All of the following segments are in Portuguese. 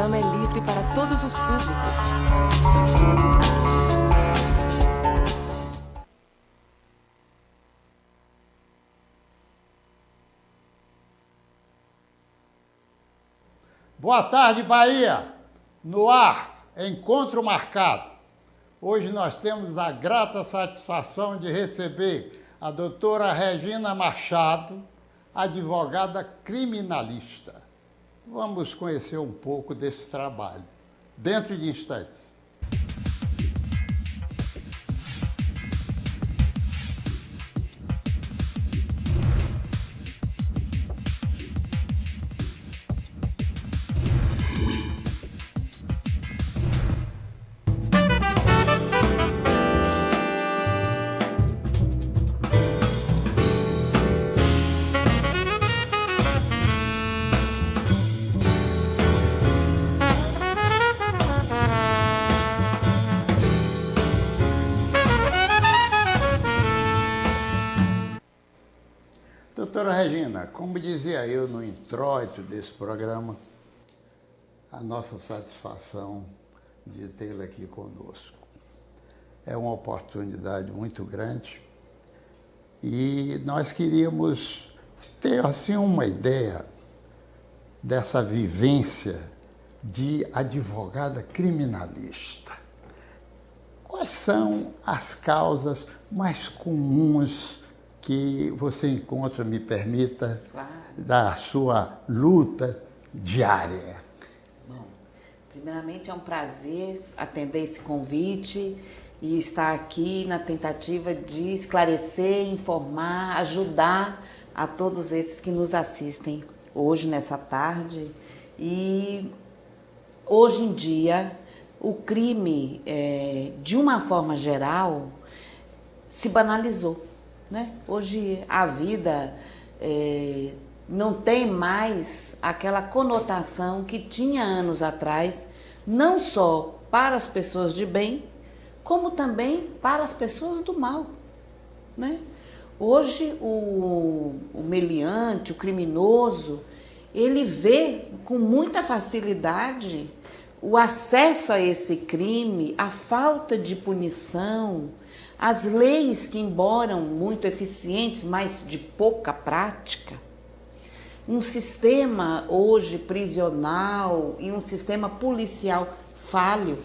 programa é livre para todos os públicos. Boa tarde, Bahia! No ar, encontro marcado. Hoje nós temos a grata satisfação de receber a doutora Regina Machado, advogada criminalista. Vamos conhecer um pouco desse trabalho, dentro de instantes. Doutora Regina, como dizia eu no introito desse programa, a nossa satisfação de tê-la aqui conosco. É uma oportunidade muito grande e nós queríamos ter assim uma ideia dessa vivência de advogada criminalista. Quais são as causas mais comuns que você encontra, me permita, claro, da sua luta diária? Bom, primeiramente é um prazer atender esse convite e estar aqui na tentativa de esclarecer, informar, ajudar a todos esses que nos assistem hoje, nessa tarde. E hoje em dia, o crime, de uma forma geral, se banalizou. Né? Hoje a vida não tem mais aquela conotação que tinha anos atrás, não só para as pessoas de bem, como também para as pessoas do mal. Né? Hoje o meliante, o criminoso, ele vê com muita facilidade o acesso a esse crime, a falta de punição, as leis que, embora muito eficientes, mas de pouca prática, um sistema hoje prisional e um sistema policial falho.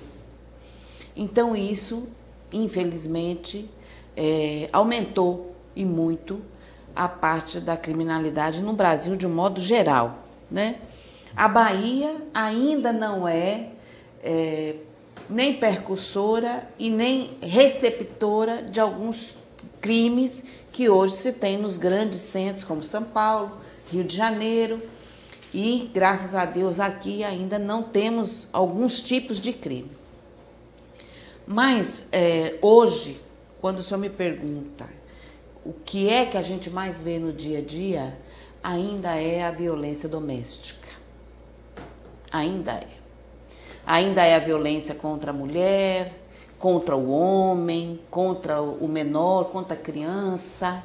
Então isso, infelizmente, aumentou e muito a parte da criminalidade no Brasil de um modo geral. Né? A Bahia ainda não é nem percussora e nem receptora de alguns crimes que hoje se tem nos grandes centros, como São Paulo, Rio de Janeiro, e, graças a Deus, aqui ainda não temos alguns tipos de crime. Mas, hoje, quando o senhor me pergunta o que é que a gente mais vê no dia a dia, ainda é a violência doméstica. Ainda é. Ainda é a violência contra a mulher, contra o homem, contra o menor, contra a criança.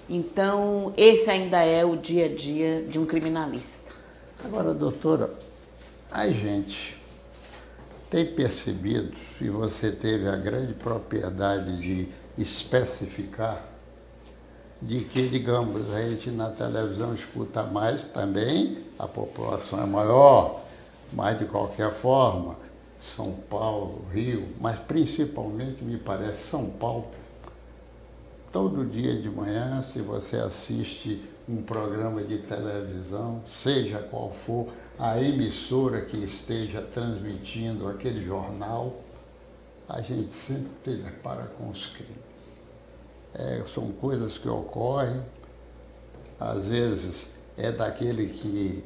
Então, esse ainda é o dia a dia de um criminalista. Agora, doutora, a gente tem percebido, e você teve a grande propriedade de especificar, de que, digamos, a gente na televisão escuta mais também, a população é maior, mas, de qualquer forma, São Paulo, Rio, mas principalmente, me parece, São Paulo. Todo dia de manhã, se você assiste um programa de televisão, seja qual for a emissora que esteja transmitindo aquele jornal, a gente sempre se depara com os crimes. São coisas que ocorrem, às vezes é daquele que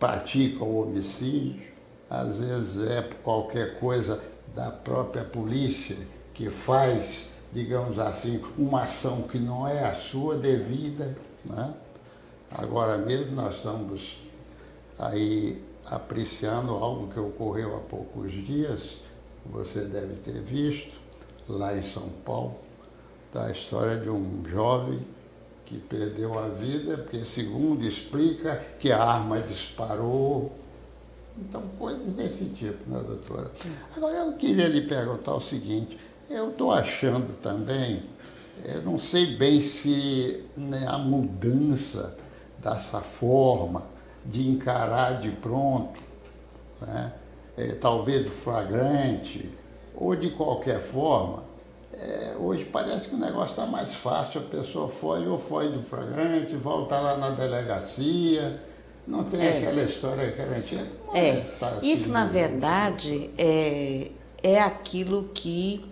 pratica o homicídio, às vezes é por qualquer coisa da própria polícia que faz, digamos assim, uma ação que não é a sua devida. Né? Agora mesmo nós estamos aí apreciando algo que ocorreu há poucos dias, você deve ter visto, lá em São Paulo, da história de um jovem que perdeu a vida, porque segundo explica que a arma disparou, Então, coisas desse tipo, né, doutora? Agora, eu queria lhe perguntar o seguinte, eu estou achando também, eu não sei bem se, né, a mudança dessa forma de encarar de pronto, né, talvez do flagrante, ou de qualquer forma, hoje parece que o negócio está mais fácil, a pessoa foi do flagrante, volta lá na delegacia, não tem aquela história que a gente... Isso, na verdade, é aquilo que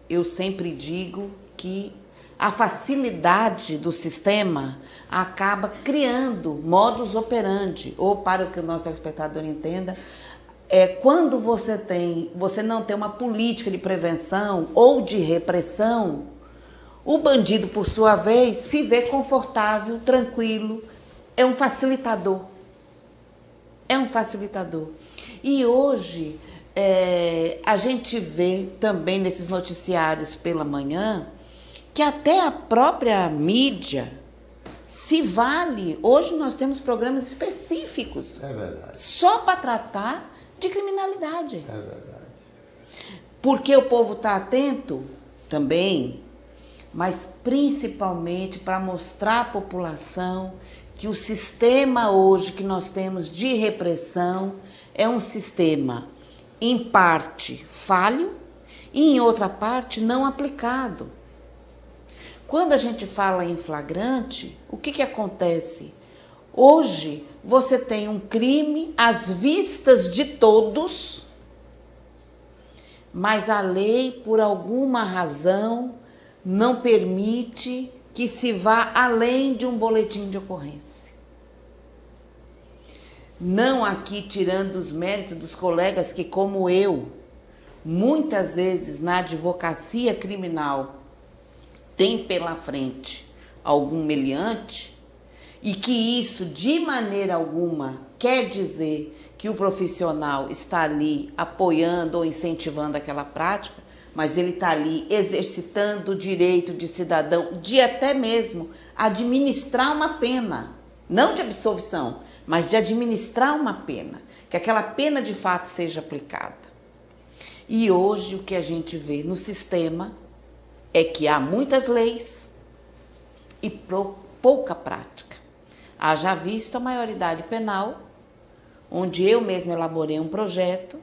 eu sempre digo, que a facilidade do sistema acaba criando modus operandi, ou para o que o nosso telespectador entenda, quando você não tem uma política de prevenção ou de repressão, o bandido, por sua vez, se vê confortável, tranquilo, é um facilitador. É um facilitador. E hoje, a gente vê também nesses noticiários pela manhã, que até a própria mídia se vale. Hoje nós temos programas específicos só para tratar de criminalidade. É verdade. Porque o povo está atento também, mas principalmente para mostrar à população que o sistema hoje que nós temos de repressão é um sistema, em parte, falho e, em outra parte, não aplicado. Quando a gente fala em flagrante, o que acontece? Hoje, você tem um crime às vistas de todos, mas a lei, por alguma razão, não permite que se vá além de um boletim de ocorrência. Não aqui tirando os méritos dos colegas que, como eu, muitas vezes na advocacia criminal tem pela frente algum meliante, e que isso, de maneira alguma, quer dizer que o profissional está ali apoiando ou incentivando aquela prática, mas ele está ali exercitando o direito de cidadão de até mesmo administrar uma pena, não de absolvição, mas de administrar uma pena, que aquela pena de fato seja aplicada. E hoje o que a gente vê no sistema é que há muitas leis e pouca prática. Haja visto a maioridade penal, onde eu mesma elaborei um projeto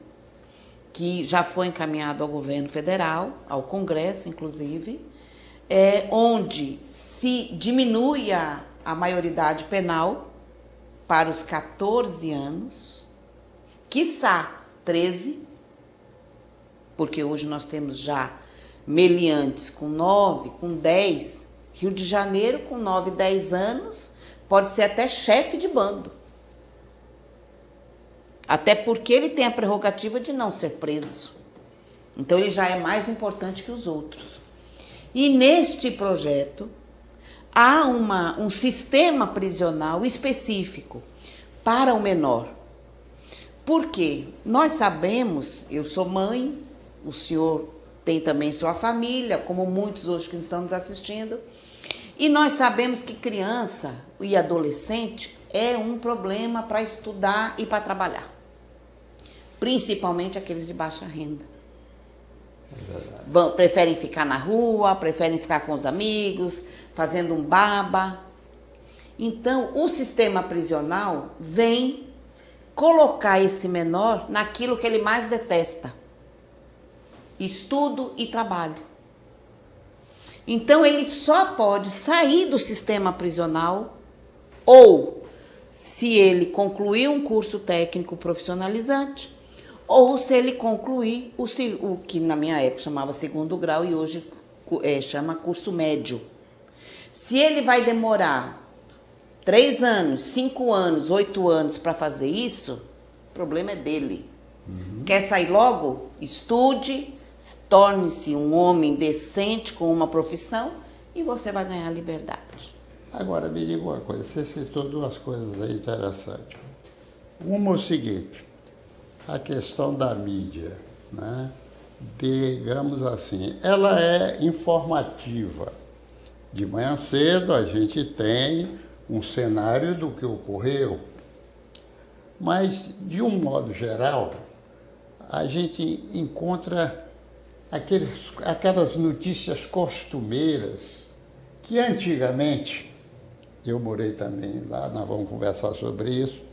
que já foi encaminhado ao governo federal, ao Congresso, inclusive, onde se diminui a maioridade penal para os 14 anos, quiçá 13, porque hoje nós temos já meliantes com 9, com 10, Rio de Janeiro com 9, 10 anos, pode ser até chefe de bando. Até porque ele tem a prerrogativa de não ser preso. Então, ele já é mais importante que os outros. E neste projeto, há um sistema prisional específico para o menor. Por quê? Nós sabemos, eu sou mãe, o senhor tem também sua família, como muitos hoje que estão nos assistindo, e nós sabemos que criança e adolescente é um problema para estudar e para trabalhar. Principalmente aqueles de baixa renda. Preferem ficar na rua, preferem ficar com os amigos, fazendo um baba. Então, o sistema prisional vem colocar esse menor naquilo que ele mais detesta: estudo e trabalho. Então, ele só pode sair do sistema prisional ou se ele concluir um curso técnico profissionalizante, ou se ele concluir o que na minha época chamava segundo grau e hoje chama curso médio. Se ele vai demorar 3 anos, 5 anos, 8 anos para fazer isso, o problema é dele. Quer sair logo? Estude, torne-se um homem decente com uma profissão e você vai ganhar liberdade. Agora, me diga uma coisa, você citou 2 coisas aí interessantes. Uma é o seguinte: a questão da mídia, né? Digamos assim, ela é informativa. De manhã cedo a gente tem um cenário do que ocorreu. Mas, de um modo geral, a gente encontra aquelas notícias costumeiras que antigamente, eu morei também lá, nós vamos conversar sobre isso,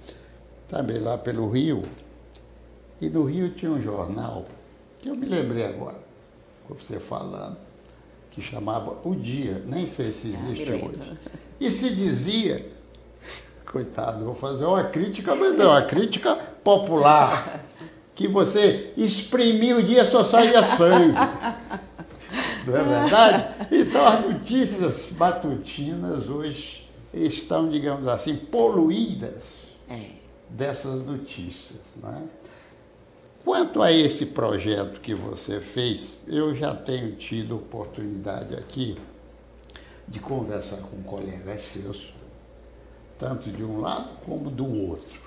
também lá pelo Rio, e no Rio tinha um jornal, que eu me lembrei agora, com você falando, que chamava O Dia, nem sei se existe hoje. E se dizia, coitado, vou fazer uma crítica, mas é uma crítica popular, que você exprimia o dia só saía sangue. Não é verdade? Então as notícias matutinas hoje estão, digamos assim, poluídas dessas notícias, não é? Quanto a esse projeto que você fez, eu já tenho tido oportunidade aqui de conversar com colegas seus, tanto de um lado como do outro.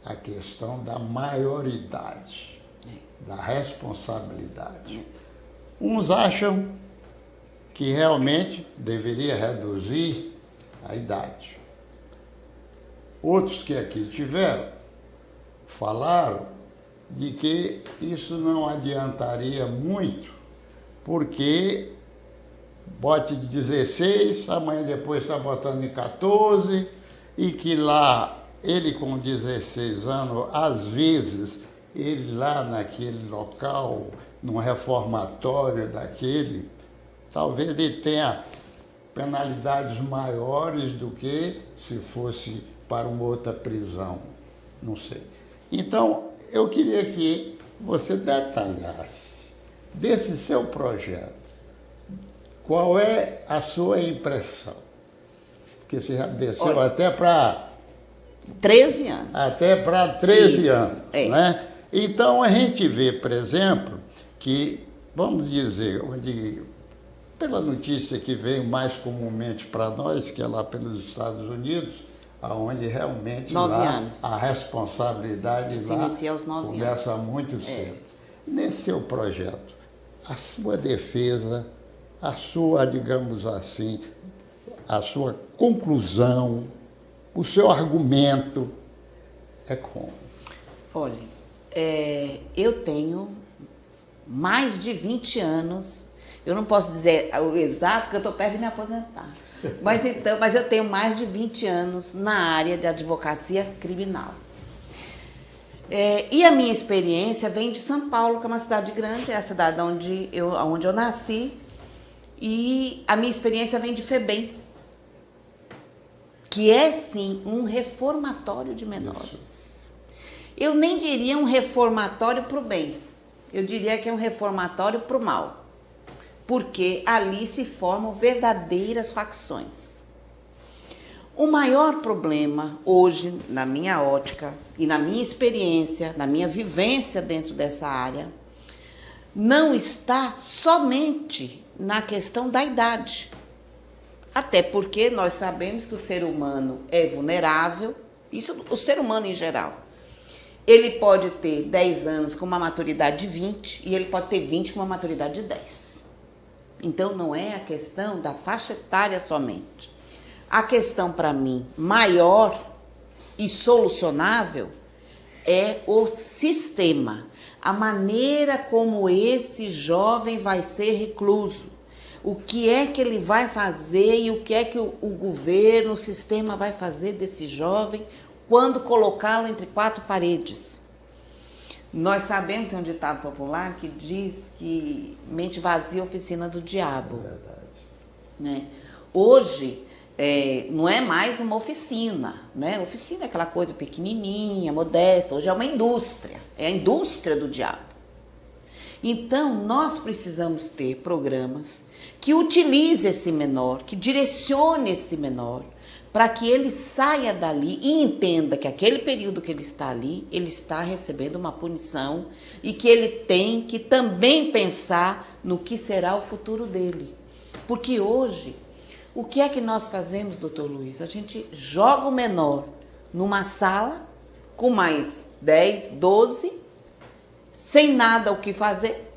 A questão da maioridade, da responsabilidade. Uns acham que realmente deveria reduzir a idade. Outros que aqui tiveram falaram de que isso não adiantaria muito, porque bote de 16, amanhã depois está botando em 14, e que lá, ele com 16 anos, às vezes, ele lá naquele local, num reformatório daquele, talvez ele tenha penalidades maiores do que se fosse para uma outra prisão, não sei. Então, eu queria que você detalhasse desse seu projeto. Qual é a sua impressão? Porque você já desceu até para... 13 anos. Até para 13 anos. É. Né? Então, a gente vê, por exemplo, que, vamos dizer, pela notícia que vem mais comumente para nós, que é lá pelos Estados Unidos, onde realmente 9 lá anos. a responsabilidade Se lá inicia aos 9 começa anos. muito cedo. Nesse seu projeto, a sua defesa, a sua, digamos assim, a sua conclusão, o seu argumento é como? Olha, eu tenho mais de 20 anos, eu não posso dizer o exato, porque eu estou perto de me aposentar. Mas eu tenho mais de 20 anos na área de advocacia criminal. E a minha experiência vem de São Paulo, que é uma cidade grande, é a cidade onde eu nasci, e a minha experiência vem de FEBEM, que é, sim, um reformatório de menores. Eu nem diria um reformatório para o bem, eu diria que é um reformatório para o mal. Porque ali se formam verdadeiras facções. O maior problema hoje, na minha ótica e na minha experiência, na minha vivência dentro dessa área, não está somente na questão da idade. Até porque nós sabemos que o ser humano é vulnerável, isso o ser humano em geral. Ele pode ter 10 anos com uma maturidade de 20 e ele pode ter 20 com uma maturidade de 10. Então, não é a questão da faixa etária somente. A questão, para mim, maior e solucionável é o sistema. A maneira como esse jovem vai ser recluso. O que é que ele vai fazer e o que é que o governo, o sistema vai fazer desse jovem quando colocá-lo entre 4 paredes. Nós sabemos, tem um ditado popular que diz que mente vazia é oficina do diabo. É verdade. Né? Hoje, não é mais uma oficina, né? Oficina é aquela coisa pequenininha, modesta. Hoje é uma indústria, é a indústria do diabo. Então, nós precisamos ter programas que utilize esse menor, que direcione esse menor, para que ele saia dali e entenda que aquele período que ele está ali, ele está recebendo uma punição e que ele tem que também pensar no que será o futuro dele. Porque hoje, o que é que nós fazemos, doutor Luiz? A gente joga o menor numa sala com mais 10, 12, sem nada o que fazer.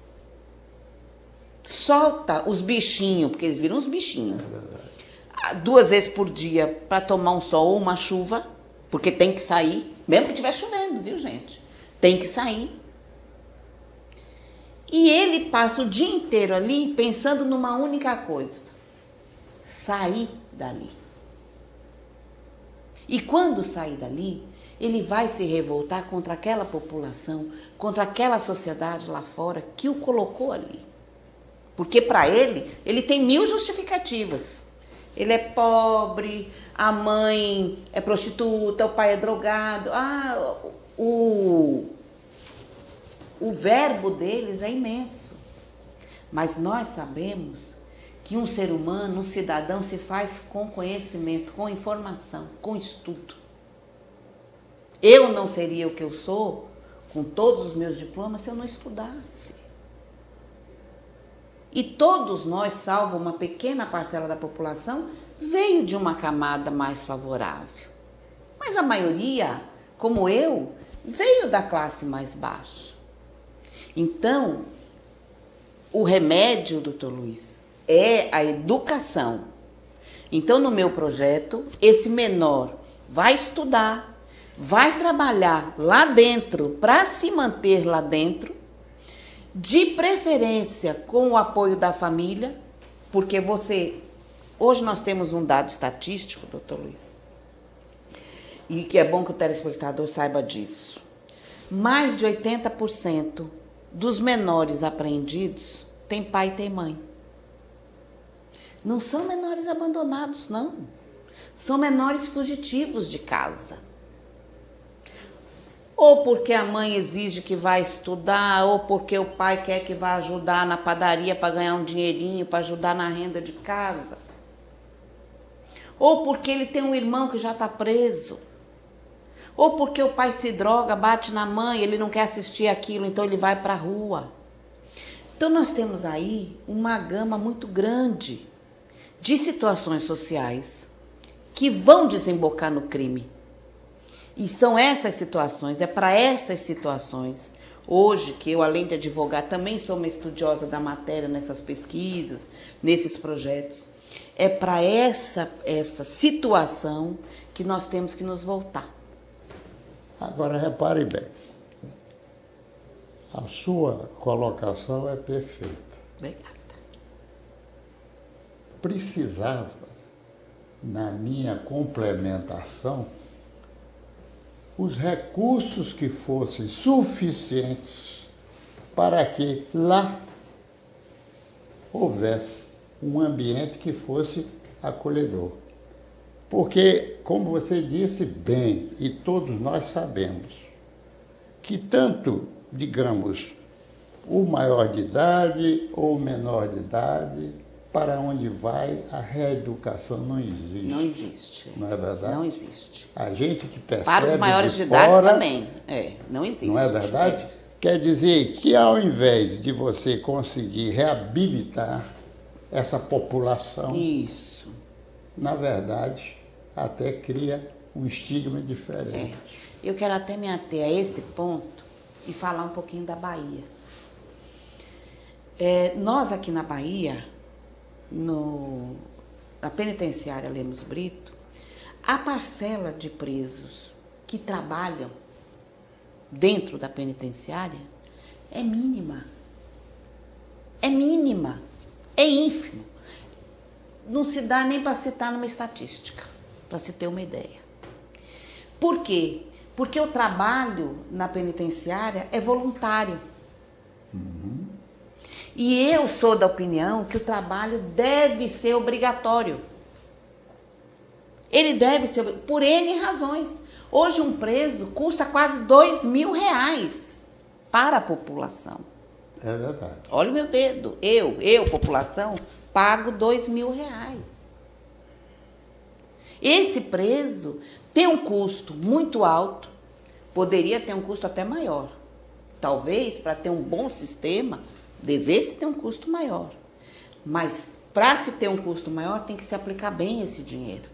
Solta os bichinhos, porque eles viram os bichinhos. 2 vezes por dia para tomar um sol ou uma chuva, porque tem que sair. Mesmo que estiver chovendo, viu, gente? Tem que sair. E ele passa o dia inteiro ali pensando numa única coisa: sair dali. E quando sair dali, ele vai se revoltar contra aquela população, contra aquela sociedade lá fora que o colocou ali. Porque para ele tem 1000 justificativas. Ele é pobre, a mãe é prostituta, o pai é drogado. O verbo deles é imenso. Mas nós sabemos que um ser humano, um cidadão, se faz com conhecimento, com informação, com estudo. Eu não seria o que eu sou, com todos os meus diplomas, se eu não estudasse. E todos nós, salvo uma pequena parcela da população, veio de uma camada mais favorável. Mas a maioria, como eu, veio da classe mais baixa. Então, o remédio, doutor Luiz, é a educação. Então, no meu projeto, esse menor vai estudar, vai trabalhar lá dentro, para se manter lá dentro, de preferência com o apoio da família, porque hoje nós temos um dado estatístico, doutor Luiz, e que é bom que o telespectador saiba disso. Mais de 80% dos menores apreendidos tem pai e tem mãe. Não são menores abandonados, não. São menores fugitivos de casa. Ou porque a mãe exige que vá estudar, ou porque o pai quer que vá ajudar na padaria para ganhar um dinheirinho, para ajudar na renda de casa. Ou porque ele tem um irmão que já está preso. Ou porque o pai se droga, bate na mãe, ele não quer assistir aquilo, então ele vai para a rua. Então nós temos aí uma gama muito grande de situações sociais que vão desembocar no crime. E são essas situações, é para essas situações, hoje, que eu, além de advogar, também sou uma estudiosa da matéria nessas pesquisas, nesses projetos, é para essa situação que nós temos que nos voltar. Agora, repare bem, a sua colocação é perfeita. Obrigada. Precisava, na minha complementação, os recursos que fossem suficientes para que lá houvesse um ambiente que fosse acolhedor. Porque, como você disse bem, e todos nós sabemos, que tanto, digamos, o maior de idade ou o menor de idade, para onde vai, a reeducação não existe. Não existe. Não é verdade? Não existe. A gente que percebe para os maiores de fora, idade também. Não existe. Não é verdade? Quer dizer que, ao invés de você conseguir reabilitar essa população, isso, na verdade, até cria um estigma diferente. Eu quero até me ater a esse ponto e falar um pouquinho da Bahia. Nós aqui na Bahia, na penitenciária Lemos Brito, a parcela de presos que trabalham dentro da penitenciária é mínima. É mínima. É ínfimo. Não se dá nem para citar numa estatística, para se ter uma ideia. Por quê? Porque o trabalho na penitenciária é voluntário. Uhum. E eu sou da opinião que o trabalho deve ser obrigatório. Ele deve ser, por N razões. Hoje um preso custa quase R$2.000 para a população. É verdade. Olha o meu dedo. Eu, população, pago R$2.000. Esse preso tem um custo muito alto, poderia ter um custo até maior. Talvez, para ter um bom sistema, devesse ter um custo maior. Mas, para se ter um custo maior, tem que se aplicar bem esse dinheiro.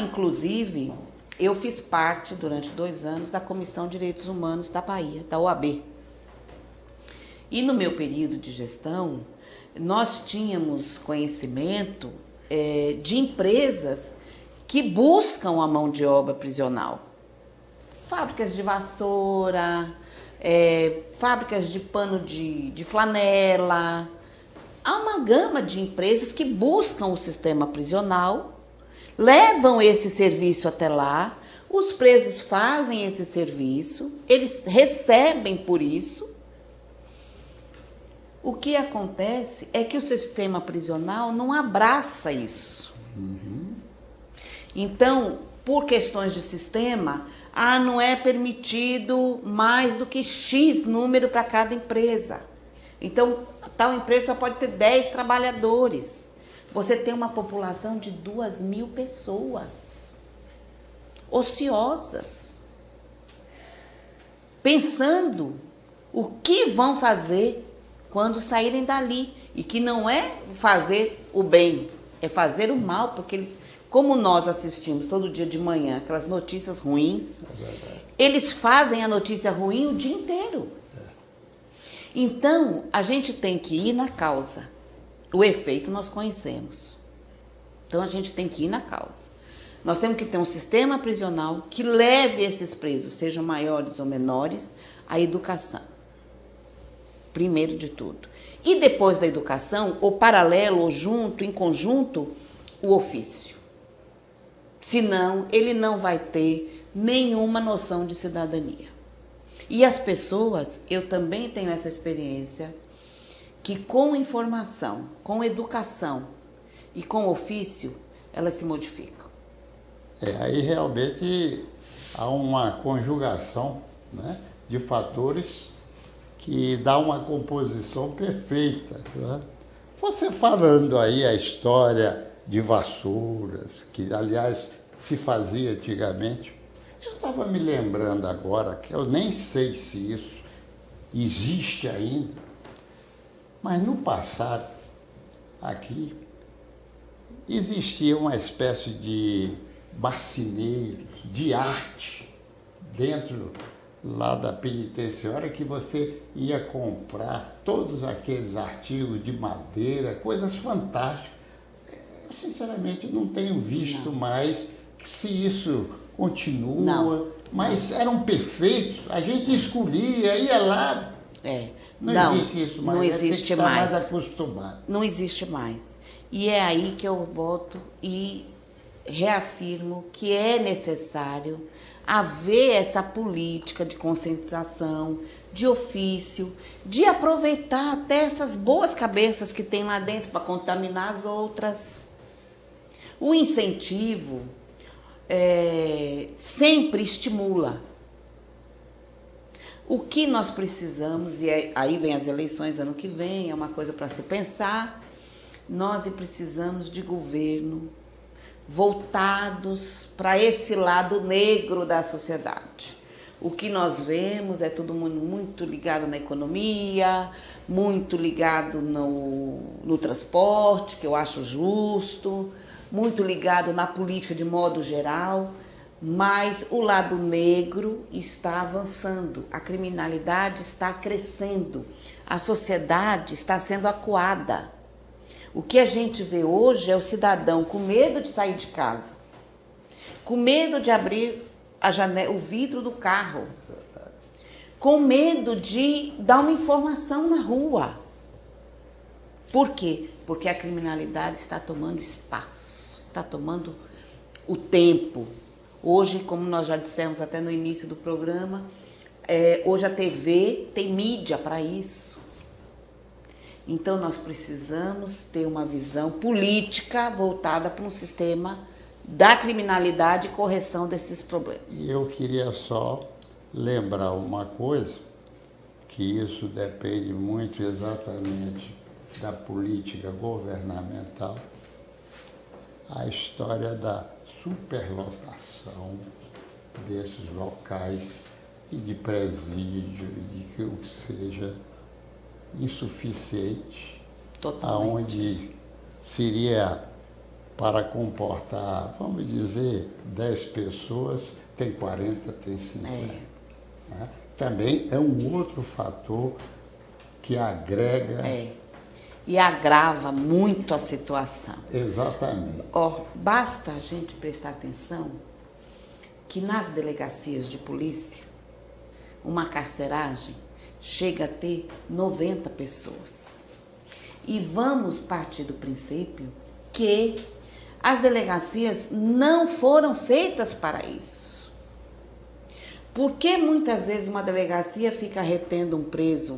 Inclusive, eu fiz parte, durante 2 anos, da Comissão de Direitos Humanos da Bahia, da OAB. E no meu período de gestão, nós tínhamos conhecimento de empresas que buscam a mão de obra prisional. Fábricas de vassoura, fábricas de pano de flanela. Há uma gama de empresas que buscam o sistema prisional, levam esse serviço até lá, os presos fazem esse serviço, eles recebem por isso. O que acontece é que o sistema prisional não abraça isso. Então, por questões de sistema, não é permitido mais do que X número para cada empresa. Então, tal empresa só pode ter 10 trabalhadores. Você tem uma população de 2.000 pessoas ociosas, pensando o que vão fazer quando saírem dali. E que não é fazer o bem, é fazer o mal, porque eles, como nós assistimos todo dia de manhã, aquelas notícias ruins, eles fazem a notícia ruim o dia inteiro. Então, a gente tem que ir na causa. O efeito nós conhecemos. Então, a gente tem que ir na causa. Nós temos que ter um sistema prisional que leve esses presos, sejam maiores ou menores, à educação. Primeiro de tudo. E depois da educação, ou paralelo, ou junto, em conjunto, o ofício. Senão, ele não vai ter nenhuma noção de cidadania. E as pessoas, eu também tenho essa experiência, que com informação, com educação e com ofício, elas se modificam. Aí realmente há uma conjugação, né, de fatores que dá uma composição perfeita. Né? Você falando aí a história de vassouras, que aliás se fazia antigamente, eu estava me lembrando agora, que eu nem sei se isso existe ainda, mas no passado, aqui, existia uma espécie de marceneiros, de arte, dentro lá da penitenciária, que você ia comprar todos aqueles artigos de madeira, coisas fantásticas. Eu, sinceramente, não tenho visto mais se isso continua, mas eram perfeitos, a gente escolhia, ia lá. Não existe isso mais. Não existe mais. Mais acostumado. Não existe mais. E é aí que eu volto e reafirmo que é necessário haver essa política de conscientização, de ofício, de aproveitar até essas boas cabeças que tem lá dentro para contaminar as outras. O incentivo sempre estimula. O que nós precisamos, e aí vem as eleições ano que vem, é uma coisa para se pensar, nós precisamos de governo voltados para esse lado negro da sociedade. O que nós vemos é todo mundo muito ligado na economia, muito ligado no transporte, que eu acho justo, muito ligado na política de modo geral, mas o lado negro está avançando, a criminalidade está crescendo, a sociedade está sendo acuada. O que a gente vê hoje é o cidadão com medo de sair de casa, com medo de abrir a janela, o vidro do carro, com medo de dar uma informação na rua. Por quê? Porque a criminalidade está tomando espaço, está tomando o tempo. Hoje, como nós já dissemos até no início do programa, hoje a TV tem mídia para isso. Então, nós precisamos ter uma visão política voltada para um sistema da criminalidade e correção desses problemas. E eu queria só lembrar uma coisa, que isso depende muito exatamente da política governamental, a história da superlotação desses locais e de presídio, e de que o seja insuficiente, Totalmente. aonde seria para comportar, vamos dizer, 10 pessoas, tem 40, tem 50. Né? Também é um outro fator que agrega e agrava muito a situação. Exatamente. Basta a gente prestar atenção que nas delegacias de polícia, uma carceragem chega a ter 90 pessoas. E vamos partir do princípio que as delegacias não foram feitas para isso. Porque muitas vezes uma delegacia fica retendo um preso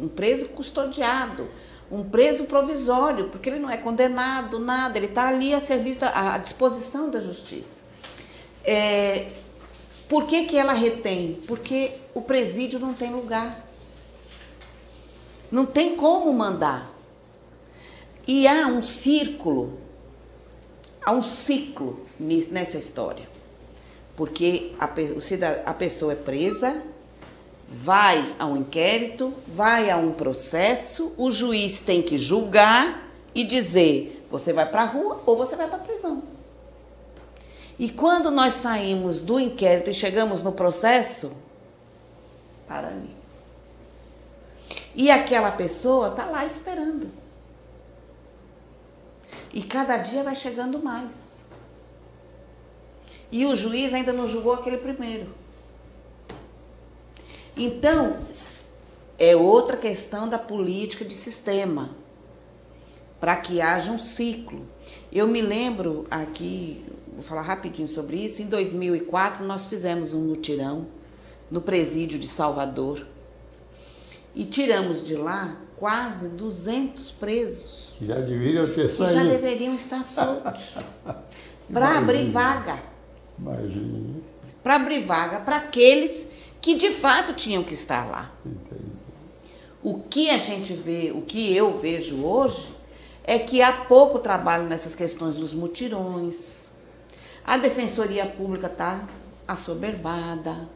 custodiado, um preso provisório, porque ele não é condenado, nada, ele está ali a serviço, à disposição da justiça. Por que ela retém? Porque o presídio não tem lugar. Não tem como mandar. E há um ciclo nessa história. Porque a pessoa é presa, vai a um inquérito, vai a um processo, o juiz tem que julgar e dizer, você vai para a rua ou você vai para a prisão. E quando nós saímos do inquérito e chegamos no processo, para ali. E aquela pessoa está lá esperando. E cada dia vai chegando mais. E o juiz ainda não julgou aquele primeiro. Então, é outra questão da política de sistema, para que haja um ciclo. Eu me lembro aqui, vou falar rapidinho sobre isso, em 2004 nós fizemos um mutirão no presídio de Salvador e tiramos de lá quase 200 presos. Já deveriam ter saído. Já deveriam estar soltos. Para abrir vaga. Imagina. Para abrir vaga para aqueles que de fato tinham que estar lá. Entendi. O que a gente vê, o que eu vejo hoje, é que há pouco trabalho nessas questões dos mutirões. A Defensoria Pública está assoberbada.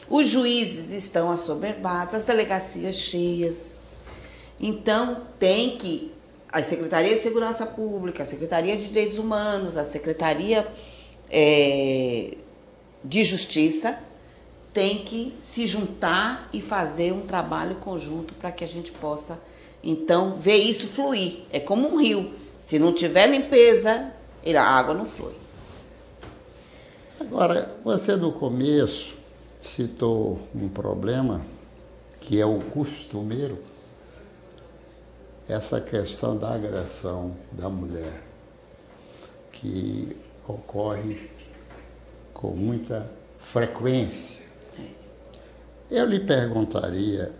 Os juízes estão assoberbados, as delegacias cheias. Então, tem que a Secretaria de Segurança Pública, a Secretaria de Direitos Humanos, a Secretaria de Justiça tem que se juntar e fazer um trabalho conjunto para que a gente possa, então, ver isso fluir. É como um rio. Se não tiver limpeza, a água não flui. Agora, você no começo citou um problema que é o costumeiro, essa questão da agressão da mulher, que ocorre com muita frequência. Eu lhe perguntaria,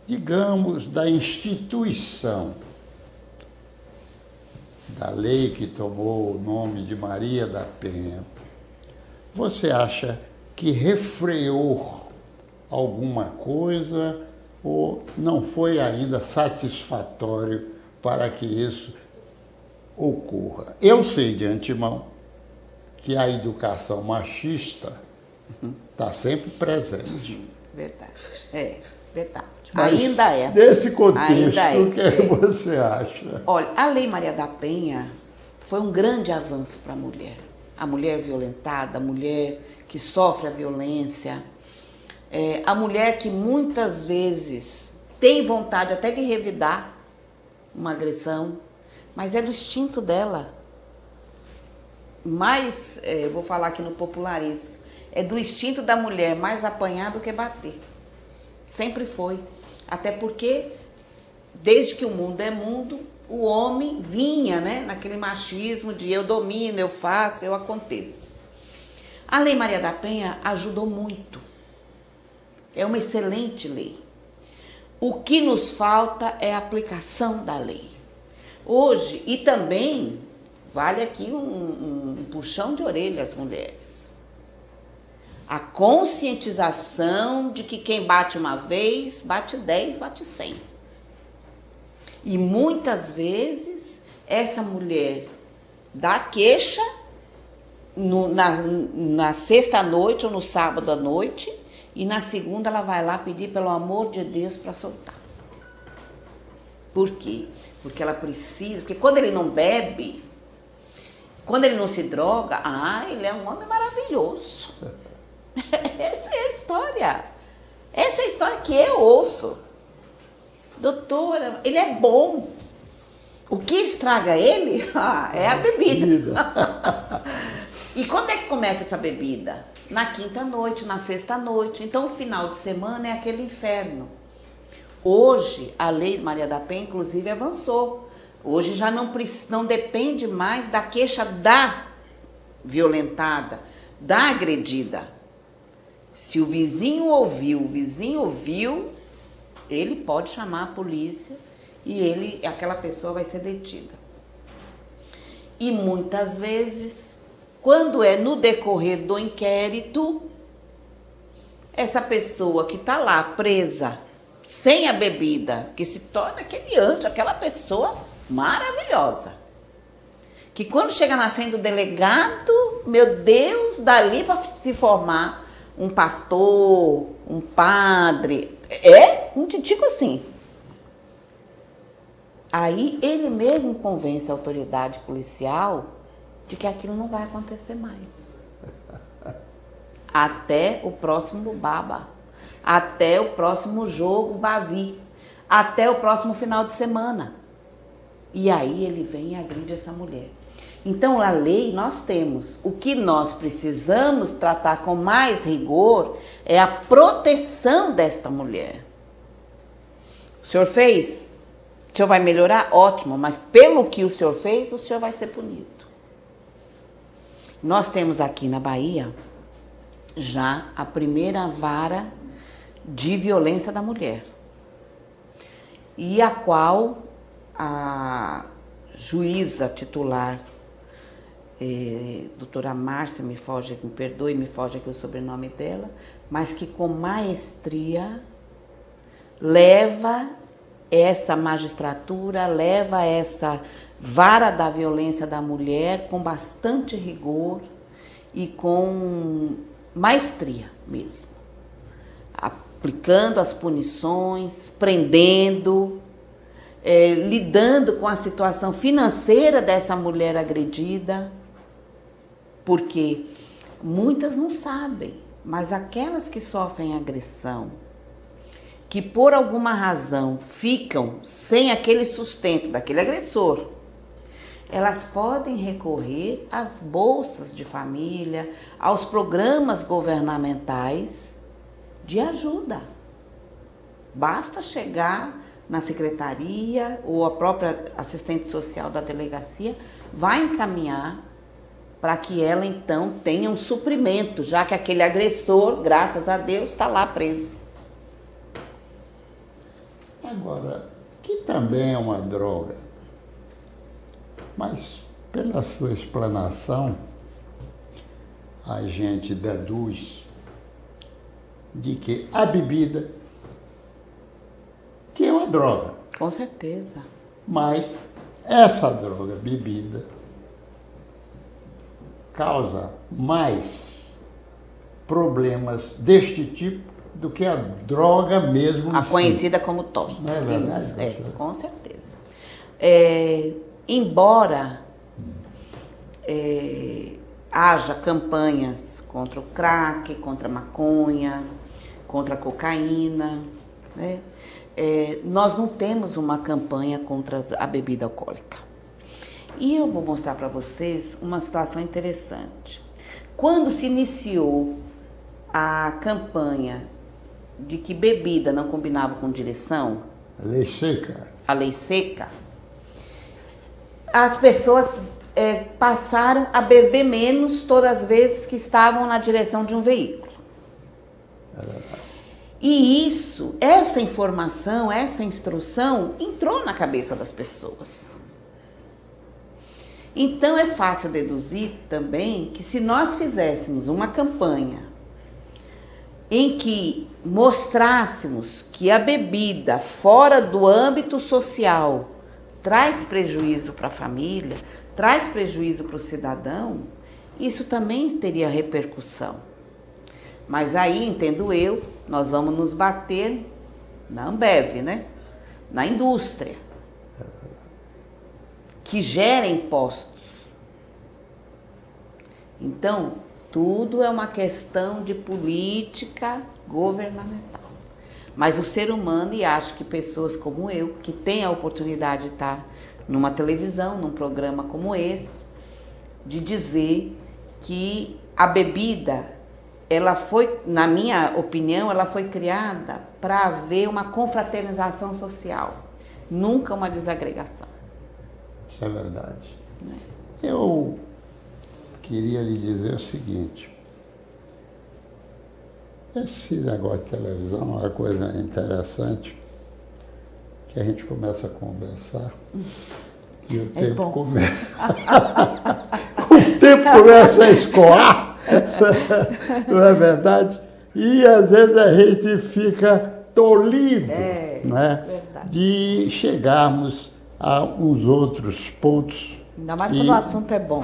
digamos, da instituição, da lei que tomou o nome de Maria da Penha, você acha que refreou alguma coisa ou não foi ainda satisfatório para que isso ocorra? Eu sei de antemão que a educação machista está sempre presente. Verdade, verdade. Mas ainda é assim. Nesse contexto, o que você acha? Olha, a Lei Maria da Penha foi um grande avanço para a mulher. A mulher violentada, a mulher que sofre a violência, a mulher que muitas vezes tem vontade até de revidar uma agressão, mas é do instinto dela. Mas, vou falar aqui no popularesco, é do instinto da mulher mais apanhar do que bater. Sempre foi. Até porque, desde que o mundo é mundo, o homem vinha, né, naquele machismo de eu domino, eu faço, eu aconteço. A Lei Maria da Penha ajudou muito. É uma excelente lei. O que nos falta é a aplicação da lei. Hoje, e também, vale aqui um puxão de orelha às mulheres. A conscientização de que quem bate uma vez, bate 10, bate 100. E muitas vezes, essa mulher dá queixa na sexta-noite ou no sábado à noite, e na segunda ela vai lá pedir, pelo amor de Deus, para soltar. Por quê? Porque ela precisa, porque quando ele não bebe, quando ele não se droga, ele é um homem maravilhoso. Essa é a história. Essa é a história que eu ouço. Doutora, ele é bom. O que estraga ele é a bebida. E quando é que começa essa bebida? Na quinta-noite, na sexta-noite. Então, o final de semana é aquele inferno. Hoje, a lei Maria da Penha, inclusive, avançou. Hoje já não depende mais da queixa da violentada, da agredida. Se o vizinho ouviu, ele pode chamar a polícia e aquela pessoa vai ser detida. E muitas vezes, quando é no decorrer do inquérito, essa pessoa que está lá presa, sem a bebida, que se torna aquele anjo, aquela pessoa maravilhosa. Que quando chega na frente do delegado, meu Deus, dali para se formar um pastor, um padre, um titico assim. Aí ele mesmo convence a autoridade policial de que aquilo não vai acontecer mais. Até o próximo baba. Até o próximo jogo Bavi, até o próximo final de semana. E aí ele vem e agride essa mulher. Então, a lei nós temos. O que nós precisamos tratar com mais rigor é a proteção desta mulher. O senhor fez? O senhor vai melhorar? Ótimo, mas pelo que o senhor fez, o senhor vai ser punido. Nós temos aqui na Bahia já a primeira vara de violência da mulher, e a qual a juíza titular, doutora Márcia, me perdoe, me foge aqui o sobrenome dela, mas que com maestria leva essa magistratura, leva essa vara da violência da mulher com bastante rigor e com maestria mesmo. Aplicando as punições, prendendo, lidando com a situação financeira dessa mulher agredida, porque muitas não sabem, mas aquelas que sofrem agressão, que por alguma razão ficam sem aquele sustento daquele agressor, elas podem recorrer às bolsas de família, aos programas governamentais de ajuda. Basta chegar na secretaria ou a própria assistente social da delegacia vai encaminhar para que ela então tenha um suprimento, já que aquele agressor, graças a Deus, está lá preso. Agora, que também é uma droga, mas pela sua explanação, a gente deduz de que a bebida, que é uma droga. Com certeza. Mas essa droga, bebida, causa mais problemas deste tipo do que a droga mesmo. A conhecida como tóxica. Não é verdade? Isso, com certeza. Embora haja campanhas contra o crack, contra a maconha, contra a cocaína, né? Nós não temos uma campanha contra a bebida alcoólica. E eu vou mostrar para vocês uma situação interessante. Quando se iniciou a campanha de que bebida não combinava com direção, A lei seca. a lei seca, as pessoas passaram a beber menos todas as vezes que estavam na direção de um veículo. E essa informação, essa instrução entrou na cabeça das pessoas. Então é fácil deduzir também que se nós fizéssemos uma campanha em que mostrássemos que a bebida fora do âmbito social traz prejuízo para a família, traz prejuízo para o cidadão, isso também teria repercussão. Mas aí, entendo eu, nós vamos nos bater na Ambev, né? Na indústria, que gera impostos. Então, tudo é uma questão de política governamental. Mas o ser humano, e acho que pessoas como eu, que têm a oportunidade de estar numa televisão, num programa como esse, de dizer que a bebida, ela foi, na minha opinião, ela foi criada para haver uma confraternização social, nunca uma desagregação. Isso é verdade. Eu queria lhe dizer o seguinte, esse negócio de televisão é uma coisa interessante, que a gente começa a conversar e o tempo começa... o tempo começa a escoar, não é verdade? E às vezes a gente fica tolhido, né, de chegarmos a uns outros pontos. Ainda mais quando o assunto é bom.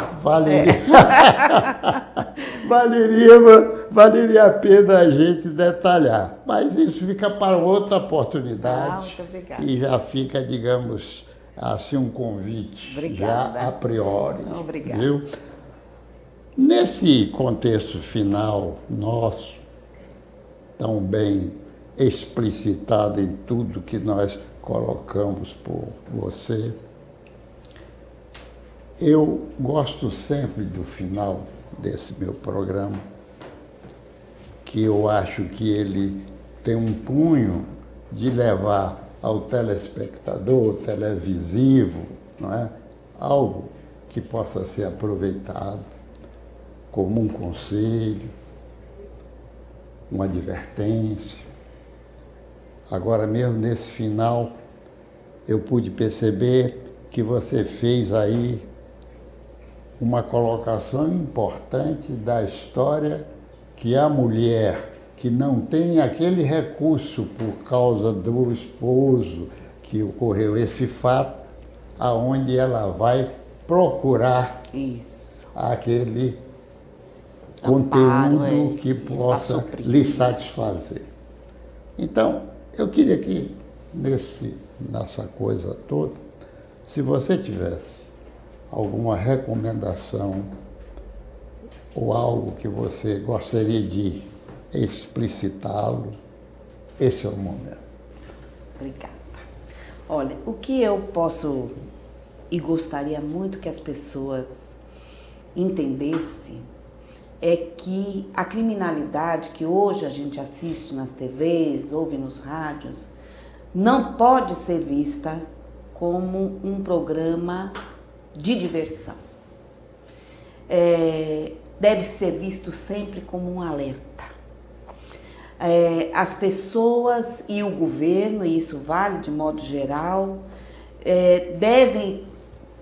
Valeria a pena a gente detalhar. Mas isso fica para outra oportunidade. Muito obrigada. E já fica, digamos, assim, um convite. Obrigada. Já a priori. Obrigada. Viu? Nesse contexto final nosso, tão bem explicitado em tudo que nós colocamos por você, eu gosto sempre do final desse meu programa, que eu acho que ele tem um cunho de levar ao telespectador, televisivo, não é? Algo que possa ser aproveitado como um conselho, uma advertência. Agora mesmo nesse final, eu pude perceber que você fez aí uma colocação importante da história, que a mulher que não tem aquele recurso por causa do esposo que ocorreu esse fato, aonde ela vai procurar aquele conteúdo que possa lhe satisfazer. Então, eu queria que nessa coisa toda, se você tivesse alguma recomendação ou algo que você gostaria de explicitá-lo, esse é o momento. Obrigada. Olha, o que eu posso e gostaria muito que as pessoas entendessem é que a criminalidade que hoje a gente assiste nas TVs, ouve nos rádios, não pode ser vista como um programa de diversão. Deve ser visto sempre como um alerta. As pessoas e o governo, e isso vale de modo geral, devem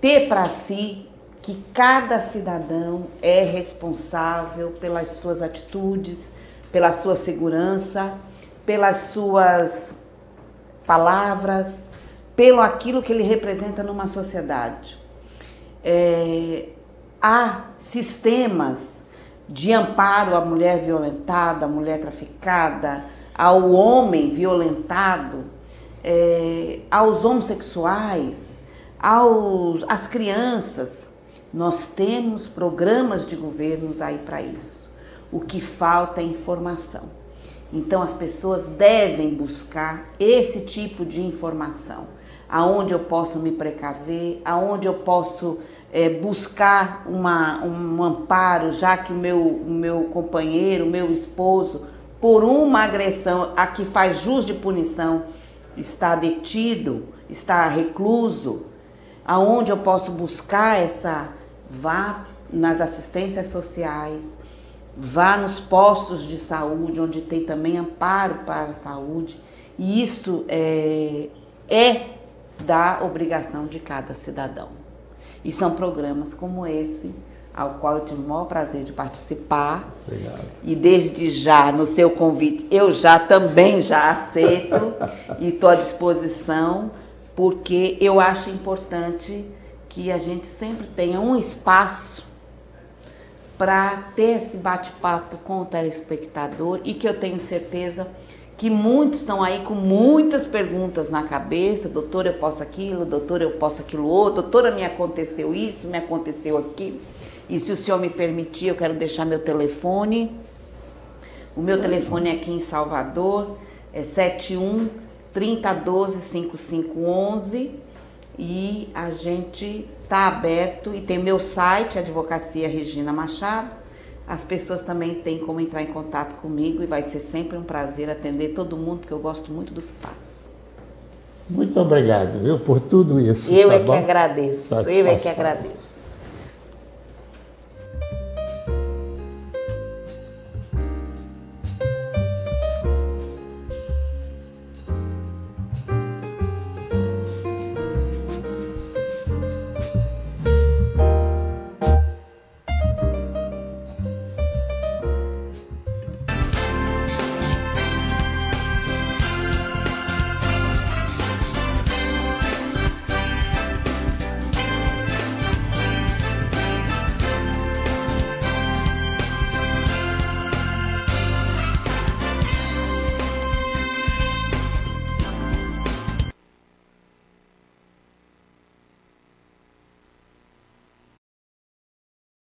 ter para si que cada cidadão é responsável pelas suas atitudes, pela sua segurança, pelas suas palavras, pelo aquilo que ele representa numa sociedade. Há sistemas de amparo à mulher violentada, à mulher traficada, ao homem violentado, aos homossexuais, às crianças. Nós temos programas de governos aí para isso. O que falta é informação. Então as pessoas devem buscar esse tipo de informação. Aonde eu posso me precaver, aonde eu posso buscar um amparo, já que o meu companheiro, o meu esposo, por uma agressão a que faz jus de punição, está detido, está recluso, aonde eu posso buscar vá nas assistências sociais, vá nos postos de saúde, onde tem também amparo para a saúde, e isso é da obrigação de cada cidadão. E são programas como esse, ao qual eu tive o maior prazer de participar. Obrigado. E desde já, no seu convite, eu também já aceito e estou à disposição, porque eu acho importante que a gente sempre tenha um espaço para ter esse bate-papo com o telespectador, e que eu tenho certeza que muitos estão aí com muitas perguntas na cabeça. Doutora, eu posso aquilo, doutora, eu posso aquilo outro, doutora, me aconteceu isso, me aconteceu aquilo. E se o senhor me permitir, eu quero deixar meu telefone. O meu telefone é aqui em Salvador, é 71 3012 5511, e a gente está aberto e tem meu site, Advocacia Regina Machado. As pessoas também têm como entrar em contato comigo e vai ser sempre um prazer atender todo mundo, porque eu gosto muito do que faço. Muito obrigado, viu, por tudo isso. Eu tá é que bom? agradeço, eu é que Satisfação. agradeço.